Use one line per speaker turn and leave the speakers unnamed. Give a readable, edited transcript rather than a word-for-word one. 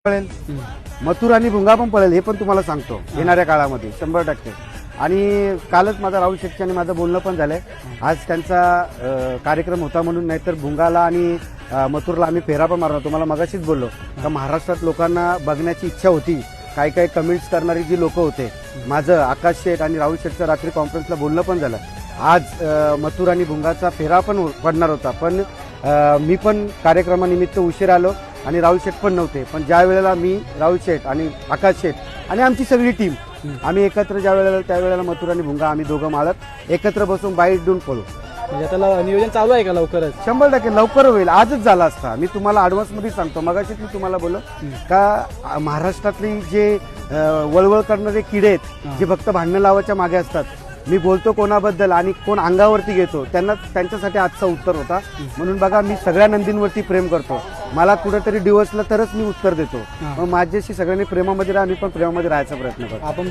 पळेल, मथुर आणि भुंगा पण पळेल, हे पण तुम्हाला सांगतो येणाऱ्या काळामध्ये 100%. आणि कालच माझा राहुल शेट्टी आणि माझं बोलणं पण झालंय. आज त्यांचा कार्यक्रम होता म्हणून, नाहीतर भुंगाला आणि मथुरला आम्ही फेरा पण मारणार. तुम्हाला मगाशीच बोललो का महाराष्ट्रात लोकांना बघण्याची इच्छा होती. काही काही कमेंट्स करणारी जी लोक होते, माझं आकाश शेठ आणि राहुल शेठचं रात्री कॉन्फरन्सला बोलणं पण झालं. आज मथुर आणि भुंगाचा फेरा पण पडणार होता, पण मी पण कार्यक्रमानिमित्त उशीर आलो आणि राहुल शेठ पण नव्हते. पण ज्या वेळेला मी, राहुल शेठ आणि आकाश शेठ आणि आमची सगळी टीम आम्ही एकत्र ज्या वेळेला, त्यावेळेला मथुर आणि भुंगा आम्ही दोघं मालक एकत्र बसून बाईट देऊन पळू.
म्हणजे त्याला नियोजन चालू आहे का लवकरच?
100% लवकर होईल. आजच झाला असता. मी तुम्हाला ॲडव्हान्स मध्ये सांगतो. मगाशीच मी तुम्हाला बोललो का महाराष्ट्रातली जे वळवळ करणारे किडे आहेत, जे फक्त भांडणं लावायच्या मागे असतात, मी बोलतो कोणाबद्दल आणि कोण अंगावरती घेतो त्यांच्यासाठी आजचा उत्तर होता. म्हणून बघा, मी सगळ्या नंदींवरती प्रेम करतो. मला कुठेतरी डिवचलं तरच मी उत्तर देतो. मग माझ्याशी सगळ्यांनी प्रेमामध्ये राहा, मी पण प्रेमामध्ये राहायचा प्रयत्न करतो.
आपण